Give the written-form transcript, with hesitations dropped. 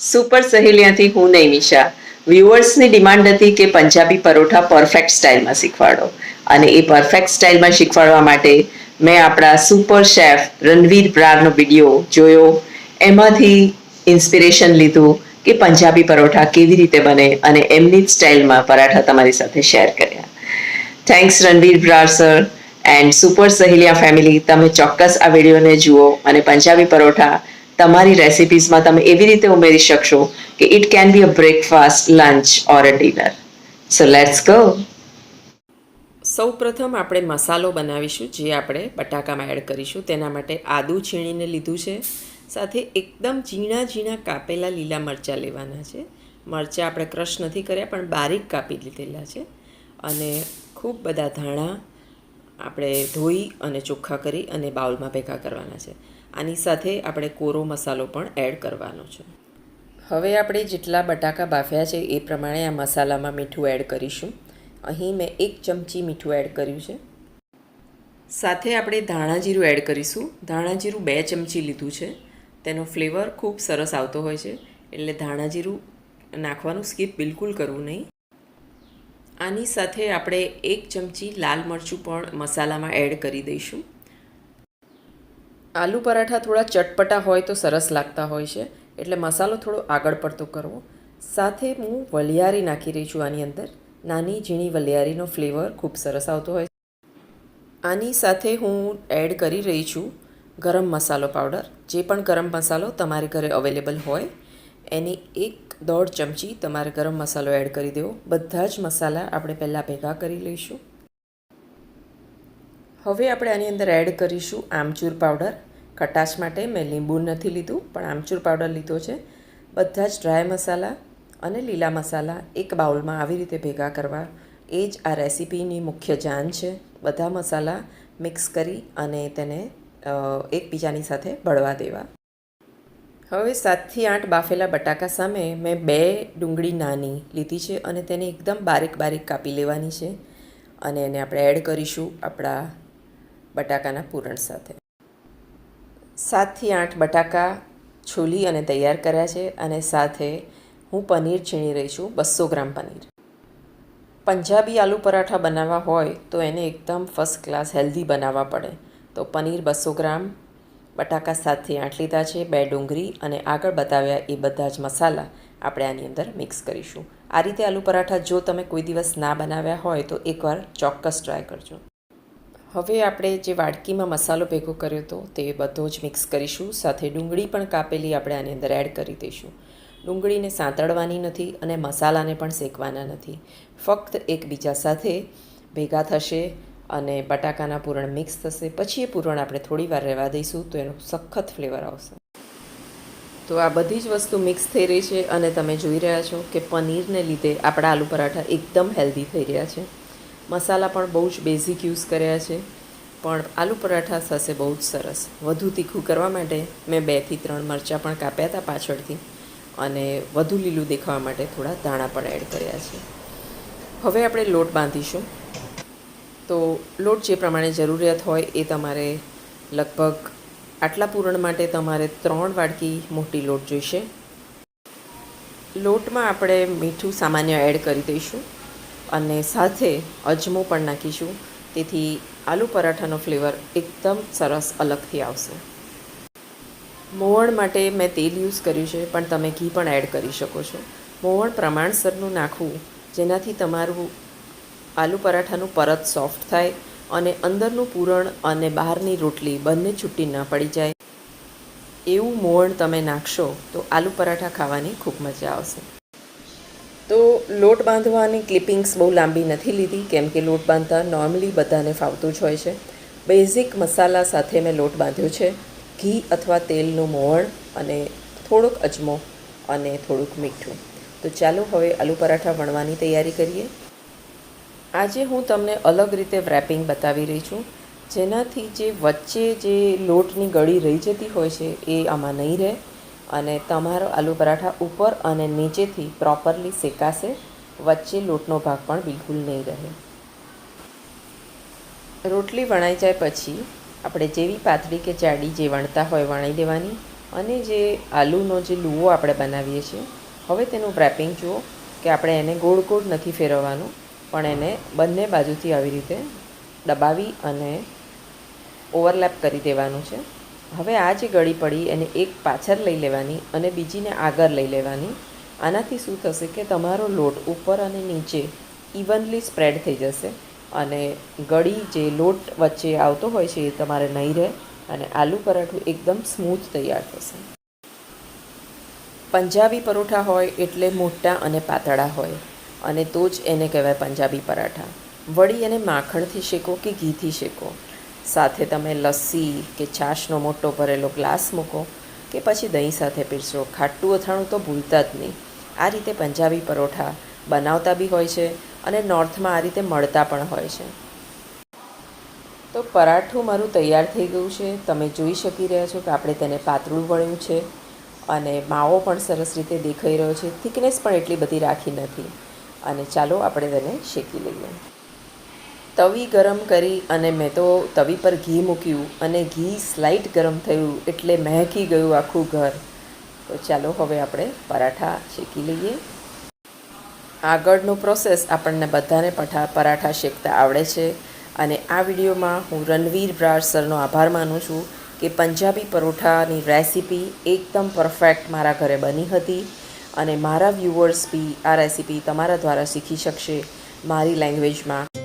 Super સહેલિયાથી હું નૈમિષા. વ્યુઅર્સની demand હતી કે પંજાબી પરોઠા પરફેક્ટ સ્ટાઇલમાં શીખવાડો, અને એ પરફેક્ટ સ્ટાઇલમાં શીખવાડવા માટે મેં આપણા સુપર શેફ રણવીર બ્રારનો વિડીયો જોયો. એમાંથી ઇન્સ્પિરેશન લીધું કે પંજાબી પરોઠા કેવી રીતે બને, અને એમની જ સ્ટાઇલમાં પરાઠા તમારી સાથે શેર કર્યા. Thanks Ranveer Brar sir and super સહેલિયા family. તમે ચોક્કસ આ વિડીયોને જુઓ અને પંજાબી પરોઠા તમારી રેસિપીઝમાં તમે એવી રીતે ઉમેરી શકશો કે it can be a breakfast, lunch or a dinner. So let's go. સૌ પ્રથમ આપણે મસાલો બનાવીશું, જે આપણે બટાકામાં એડ કરીશું. તેના માટે આદું છીણીને લીધું છે, સાથે એકદમ ઝીણા ઝીણા કાપેલા લીલા મરચાં લેવાના છે. મરચાં આપણે ક્રશ નથી કર્યા, પણ બારીક કાપી લીધેલા છે. અને ખૂબ બધા ધાણા આપણે ધોઈ અને ચોખ્ખા કરી અને બાઉલમાં ભેગા કરવાના છે. આની સાથે આપણે કોરો મસાલો પણ એડ કરવાનો છે. હવે આપણે જેટલા બટાકા બાફ્યા છે એ પ્રમાણે આ મસાલામાં મીઠું એડ કરીશું. અહીં મેં 1 ચમચી મીઠું એડ કર્યું છે. સાથે આપણે ધાણા જીરું એડ કરીશું. ધાણા જીરું 2 ચમચી લીધું છે. તેનો ફ્લેવર ખૂબ સરસ આવતો હોય છે, એટલે ધાણા જીરું નાખવાનું સ્કીપ બિલકુલ કરવું નહીં. આની સાથે આપણે 1 ચમચી લાલ મરચું પણ મસાલામાં એડ કરી દઈશું. આલુ પરાઠા થોડા ચટપટા હોય તો સરસ લાગતા હોય છે, એટલે મસાલો થોડો આગળ પડતો કરવો. સાથે હું વલિયારી નાખી રહી છું આની અંદર. નાની ઝીણી વલિયારીનો ફ્લેવર ખૂબ સરસ આવતો હોય છે. આની સાથે હું એડ કરી રહી છું ગરમ મસાલો પાવડર. જે પણ ગરમ મસાલો તમારી ઘરે અવેલેબલ હોય એની 1-1.5 ચમચી તમારે ગરમ મસાલો એડ કરી દેવો. બધા જ મસાલા આપણે પહેલાં ભેગા કરી લઈશું. હવે આપણે આની અંદર એડ કરીશું આમચૂર પાવડર. ખટાશ માટે મેં લીંબુ નથી લીધું, પણ આમચૂર પાવડર લીધો છે. બધા જ ડ્રાય મસાલા અને લીલા મસાલા એક બાઉલમાં આવી રીતે ભેગા કરવા, એ જ આ રેસીપીની મુખ્ય જાન છે. બધા મસાલા મિક્સ કરી અને તેને એકબીજાની સાથે ભળવા દેવા. હવે 7થી 8 બાફેલા બટાકા સામે મેં 2 ડુંગળી નાની લીધી છે અને તેને એકદમ બારીક બારીક કાપી લેવાની છે, અને એને આપણે એડ કરીશું આપણા બટાકાના પૂરણ સાથે. 7થી 8 બટાકા છોલી અને તૈયાર કર્યા છે, અને સાથે હું પનીર છીણી રહી છું, 200 ગ્રામ પનીર. પંજાબી આલુ પરાઠા બનાવવા હોય તો એને એકદમ ફર્સ્ટ ક્લાસ હેલ્ધી બનાવવા પડે. તો પનીર 200 ગ્રામ, બટાકા 7થી 8 લીધા છે, 2 ડુંગળી, અને આગળ બતાવ્યા એ બધા જ મસાલા આપણે આની અંદર મિક્સ કરીશું. આ રીતે આલુ પરાઠા જો તમે કોઈ દિવસ ના બનાવ્યા હોય તો એકવાર ચોક્કસ ટ્રાય કરજો. હવે આપણે જે વાડકીમાં મસાલો ભેગો કર્યો હતો તે બધો જ મિક્સ કરીશું. સાથે ડુંગળી પણ કાપેલી આપણે આની અંદર એડ કરી દઈશું. ડુંગળીને સાંતળવાની નથી અને મસાલાને પણ શેકવાના નથી. ફક્ત એકબીજા સાથે ભેગા થશે અને બટાકાના પૂરણ મિક્સ થશે. પછી એ પૂરણ આપણે થોડી વાર રહેવા દઈશું તો એનું સખત ફ્લેવર આવશે. તો આ બધી જ વસ્તુ મિક્સ થઈ રહી છે, અને તમે જોઈ રહ્યા છો કે પનીરને લીધે આપણા આલુ પરાઠા એકદમ હેલ્ધી થઈ રહ્યા છે. મસાલા પણ બહુ જ બેઝિક યુઝ કર્યા છે, પણ આલુ પરાઠા થશે બહુ જ સરસ. વધુ તીખું કરવા માટે મેં 2 થી 3 મરચાં પણ કાપ્યા હતા પાછળથી, અને વધુ લીલું દેખાવા માટે થોડા ધાણા પણ એડ કર્યા છે. હવે આપણે લોટ બાંધીશું. તો લોટ જે પ્રમાણે જરૂરિયાત હોય એ તમારે લગભગ આટલા પૂરણ માટે તમારે 3 વાડકી મોટી લોટ જોઈશે. લોટમાં આપણે મીઠું સામાન્ય એડ કરી દઈશું, અને સાથે અજમો પણ નાખીશું, તેથી આલુ પરાઠાનો ફ્લેવર એકદમ સરસ અલગથી આવશે. મોવણ માટે મેં તેલ યુઝ કર્યું છે, પણ તમે ઘી પણ એડ કરી શકો છો. મોવણ પ્રમાણસરનું નાખવું, જેનાથી તમારું આલુ પરાઠાનું પરત સોફ્ટ થાય અને અંદરનું પૂરણ અને બહારની રોટલી બંને છૂટી ન પડી જાય, એવું મોવણ તમે નાખશો તો આલુ પરાઠા ખાવાની ખૂબ મજા આવશે. તો લોટ બાંધવાની ક્લિપિંગ્સ બહુ લાંબી નથી લીધી, કેમ કે લોટ બાંધતા નોર્મલી બધાને ફાવતું જ હોય છે. બેઝિક મસાલા સાથે મેં લોટ બાંધ્યો છે. ઘી અથવા તેલનું મોવણ અને થોડોક અજમો અને થોડુંક મીઠું. તો ચાલો હવે આલુ પરાઠા વણવાની તૈયારી કરીએ. આજે હું તમને અલગ રીતે રેપિંગ બતાવી રહી છું, જેનાથી જે વચ્ચે જે લોટની ગળી રહી જતી હોય છે એ આમાં નહીં રહે, અને તમારો આલુ પરાઠા ઉપર અને નીચેથી પ્રોપરલી શેકાશે. વચ્ચે લોટનો ભાગ પણ બિલકુલ નહીં રહે. રોટલી વણાઈ જાય પછી આપણે જેવી પાતળી કે જાડી જે વણતા હોય વણી લેવાની, અને જે આલુનો જે લુવો આપણે બનાવીએ છીએ, હવે તેનું રેપિંગ જુઓ કે આપણે એને ગોળ ગોળ નથી ફેરવવાનું, પણ એને બંને બાજુથી આવી રીતે દબાવી અને ઓવરલેપ કરી દેવાનું છે. હવે આ જે ગળી પડી એને એક પાછળ લઈ લેવાની અને બીજીને આગળ લઈ લેવાની. આનાથી શું થશે કે તમારો લોટ ઉપર અને નીચે ઇવનલી સ્પ્રેડ થઈ જશે અને ગળી જે લોટ વચ્ચે આવતો હોય છે એ તમારે નહીં રહે અને આલુ પરાઠું એકદમ સ્મૂથ તૈયાર થશે. પંજાબી પરોઠા હોય એટલે મોટા અને પાતળા હોય અને તો જ એને કહેવાય પંજાબી પરાઠા. વળી એને માખણથી શેકો કે ઘીથી શેકો, સાથે તમે લસ્સી કે છાશનો મોટો ભરેલો ગ્લાસ મૂકો કે પછી દહીં સાથે પીરસો. ખાટું અથાણું તો ભૂલતા જ નહીં. આ રીતે પંજાબી પરોઠા બનાવતા બી હોય છે અને નોર્થમાં આ રીતે મળતા પણ હોય છે. તો પરાઠું મારું તૈયાર થઈ ગયું છે. તમે જોઈ શકી રહ્યા છો કે આપણે તેને પાતળું વળ્યું છે અને માવો પણ સરસ રીતે દેખાઈ રહ્યો છે. થિકનેસ પણ એટલી બધી રાખી નથી. અને ચાલો આપણે તેને શેકી લઈએ. તવી ગરમ કરી અને મેં તો તવી પર ઘી મૂક્યું અને ઘી સ્લાઇટ ગરમ થયું એટલે મહેકી ગયું આખું ઘર. તો ચાલો હવે આપણે પરાઠા શેકી લઈએ. આગળનો પ્રોસેસ આપણને બધાને પરાઠા શેકતા આવડે છે અને આ વિડીયોમાં હું રણવીર બ્રાર સરનો આભાર માનું છું કે પંજાબી પરોઠાની રેસીપી એકદમ પરફેક્ટ મારા ઘરે બની હતી અને મારા વ્યૂઅર્સ બી આ રેસીપી તમારા દ્વારા શીખી શકશે મારી લેંગ્વેજમાં.